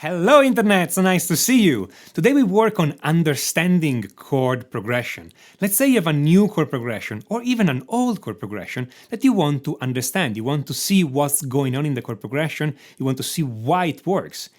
Hello Internet, so nice to see you! Today we work on understanding chord progression. Let's say you have a new chord progression or even an old chord progression that you want to understand. You want to see what's going on in the chord progression, you want to see why it works.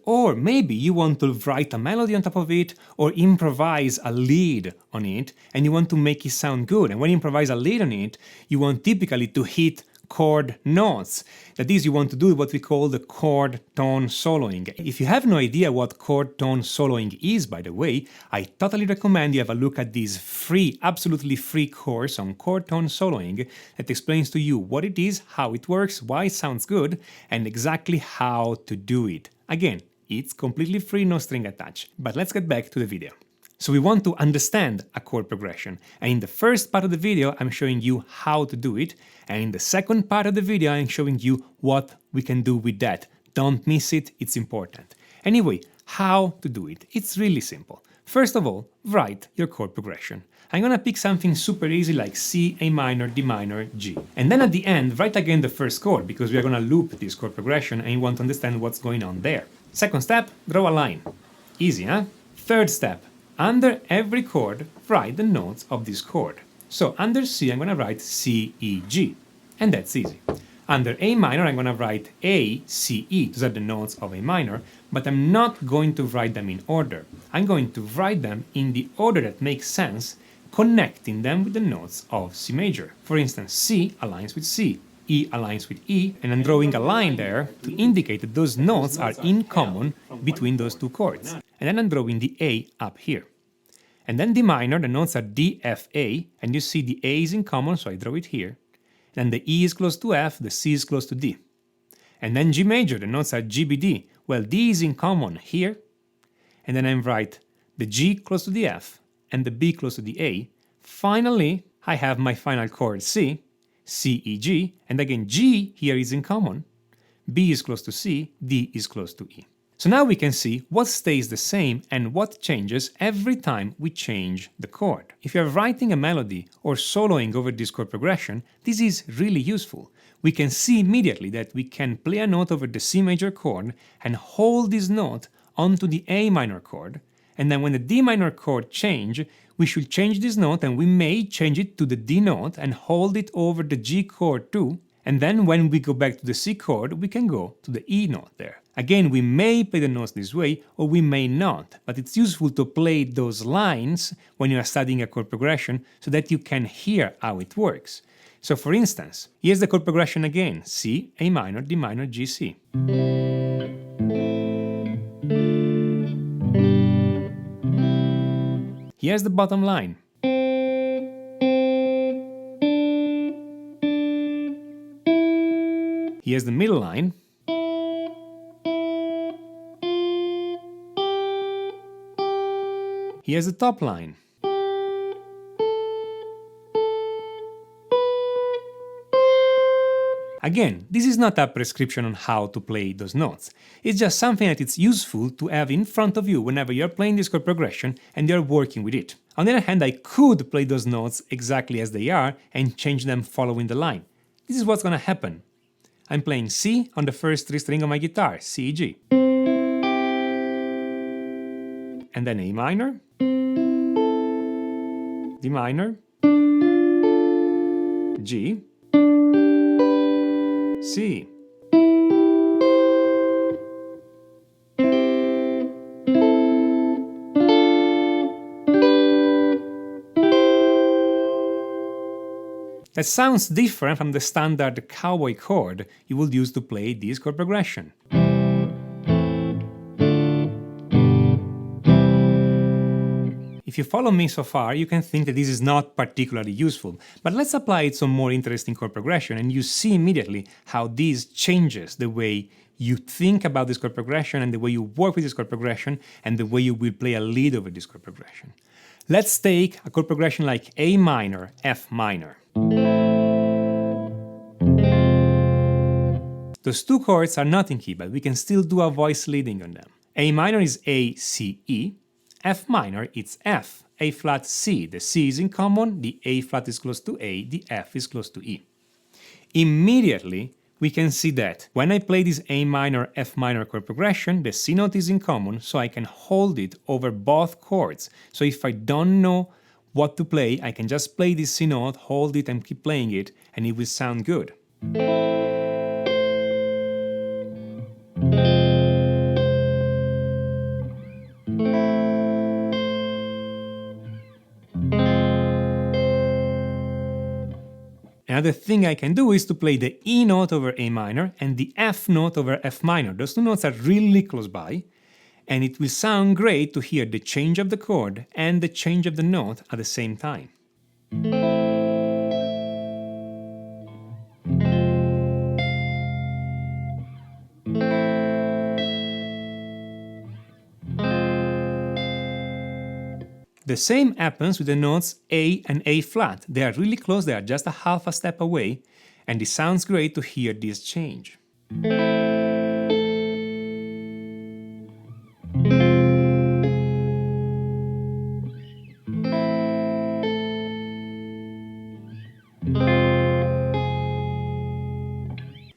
Or maybe you want to write a melody on top of it or improvise a lead on it and you want to make it sound good. And when you improvise a lead on it, you want typically to hit chord notes. That is, you want to do what we call the chord tone soloing. If you have no idea what chord tone soloing is, by the way, I totally recommend you have a look at this free, absolutely free course on chord tone soloing that explains to you what it is, how it works, why it sounds good, and exactly how to do it. Again, it's completely free, no string attached. But let's get back to the video. So we want to understand a chord progression, and in the first part of the video I'm showing you how to do it, and in the second part of the video I'm showing you what we can do with that. Don't miss it, it's important. Anyway, how to do it? It's really simple. First of all, write your chord progression. I'm gonna pick something super easy like C, A minor, D minor, G. And then at the end, write again the first chord, because we are gonna loop this chord progression and you want to understand what's going on there. Second step, draw a line. Easy, huh? Third step, under every chord, write the notes of this chord. So under C, I'm going to write C, E, G. And that's easy. Under A minor, I'm going to write A, C, E. Those are the notes of A minor, but I'm not going to write them in order. I'm going to write them in the order that makes sense, connecting them with the notes of C major. For instance, C aligns with C, E aligns with E, and I'm drawing a line there to indicate that those notes are in common between those two chords. And then I'm drawing the A up here. And then D minor, the notes are D, F, A, and you see the A is in common, so I draw it here. And the E is close to F, the C is close to D. And then G major, the notes are G, B, D. Well, D is in common here. And then I write the G close to the F and the B close to the A. Finally, I have my final chord C, C, E, G, and again G here is in common. B is close to C, D is close to E. So now we can see what stays the same and what changes every time we change the chord. If you're writing a melody or soloing over this chord progression, this is really useful. We can see immediately that we can play a note over the C major chord and hold this note onto the A minor chord, and then when the D minor chord change, we should change this note and we may change it to the D note and hold it over the G chord too. And then when we go back to the C chord, we can go to the E note there. Again, we may play the notes this way or we may not, but it's useful to play those lines when you are studying a chord progression so that you can hear how it works. So for instance, here's the chord progression again, C, A minor, D minor, G, C. Here's the bottom line. Here's the middle line. Here's the top line. Again, this is not a prescription on how to play those notes. It's just something that it's useful to have in front of you whenever you're playing this chord progression and you're working with it. On the other hand, I could play those notes exactly as they are and change them following the line. This is what's going to happen. I'm playing C on the first three strings of my guitar, C, G. And then A minor, D minor, G, C. That sounds different from the standard cowboy chord you would use to play this chord progression. If you follow me so far, you can think that this is not particularly useful, but let's apply it some more interesting chord progression and you see immediately how this changes the way you think about this chord progression and the way you work with this chord progression and the way you will play a lead over this chord progression. Let's take a chord progression like A minor, F minor. Those two chords are not in key, but we can still do a voice leading on them. A minor is A, C, E. F minor, it's F, A flat, C. The C is in common, the A flat is close to A, the F is close to E. Immediately, we can see that when I play this A minor, F minor chord progression, the C note is in common, so I can hold it over both chords. So if I don't know what to play, I can just play this C note, hold it and keep playing it, and it will sound good. Another thing I can do is to play the E note over A minor and the F note over F minor. Those two notes are really close by, and it will sound great to hear the change of the chord and the change of the note at the same time. The same happens with the notes A and A flat. They are really close, they are just a half a step away, and it sounds great to hear this change.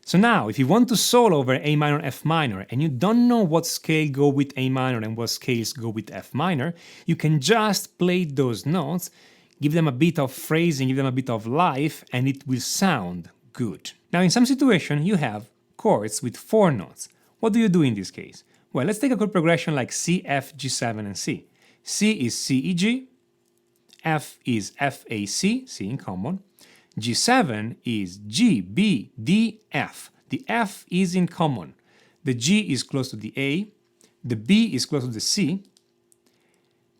So now, if you want to solo over A minor, F minor, and you don't know what scale go with A minor and what scales go with F minor, you can just play those notes, give them a bit of phrasing, give them a bit of life, and it will sound good. Now, in some situation, you have chords with 4 notes. What do you do in this case? Well, let's take a chord progression like C, F, G7, and C. C is C, E, G, F is F, A, C, C in common, G7 is G, B, D, F. The F is in common. The G is close to the A, the B is close to the C,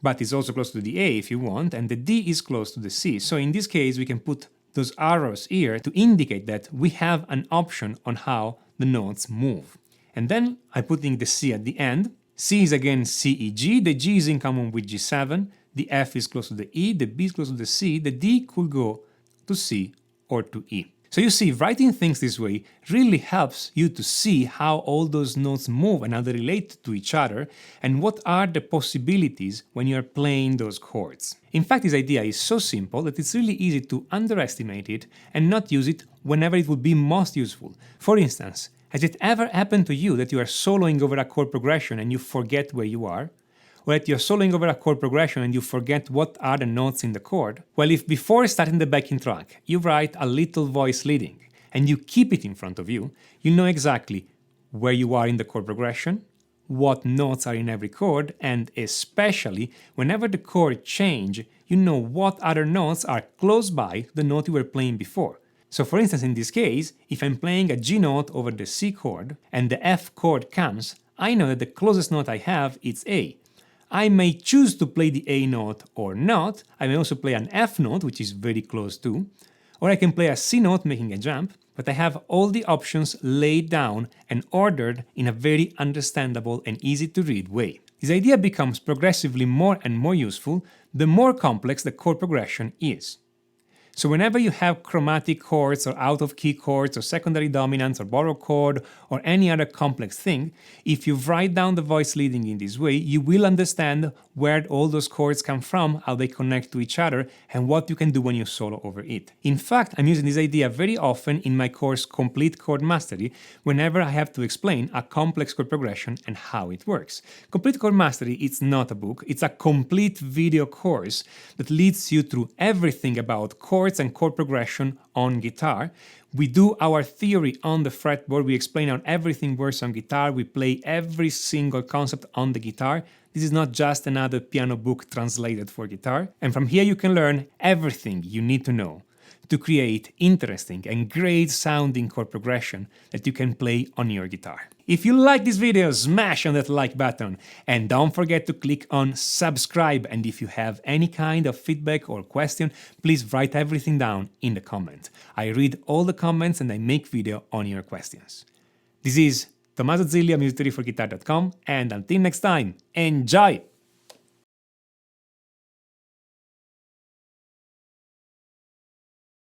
but it's also close to the A if you want, and the D is close to the C. So in this case, we can put those arrows here to indicate that we have an option on how the notes move. And then I put in the C at the end. C is again C, E, G, the G is in common with G7, the F is close to the E, the B is close to the C, the D could go to C or to E. So you see, writing things this way really helps you to see how all those notes move and how they relate to each other, and what are the possibilities when you are playing those chords. In fact, this idea is so simple that it's really easy to underestimate it and not use it whenever it would be most useful. For instance, has it ever happened to you that you are soloing over a chord progression and you forget where you are? Or that you're soloing over a chord progression and you forget what are the notes in the chord? Well, if before starting the backing track you write a little voice leading and you keep it in front of you, you know exactly where you are in the chord progression, what notes are in every chord, and especially whenever the chord change, you know what other notes are close by the note you were playing before. So for instance, in this case, if I'm playing a G note over the C chord and the F chord comes, I know that the closest note I have is A. I may choose to play the A note or not. I may also play an F note, which is very close to, or I can play a C note making a jump, but I have all the options laid down and ordered in a very understandable and easy to read way. This idea becomes progressively more and more useful the more complex the chord progression is. So whenever you have chromatic chords or out-of-key chords or secondary dominants or borrowed chord or any other complex thing, if you write down the voice leading in this way, you will understand where all those chords come from, how they connect to each other, and what you can do when you solo over it. In fact, I'm using this idea very often in my course Complete Chord Mastery whenever I have to explain a complex chord progression and how it works. Complete Chord Mastery is not a book, it's a complete video course that leads you through everything about chords and chord progression on guitar. We do our theory on the fretboard, we explain how everything works on guitar, we play every single concept on the guitar. This is not just another piano book translated for guitar. And from here you can learn everything you need to know to create interesting and great sounding chord progression that you can play on your guitar. If you like this video, smash on that like button and don't forget to click on subscribe, and if you have any kind of feedback or question, please write everything down in the comment. I read all the comments and I make video on your questions. This is Tommaso Zilli of musictheoryforguitar.com, and until next time, enjoy!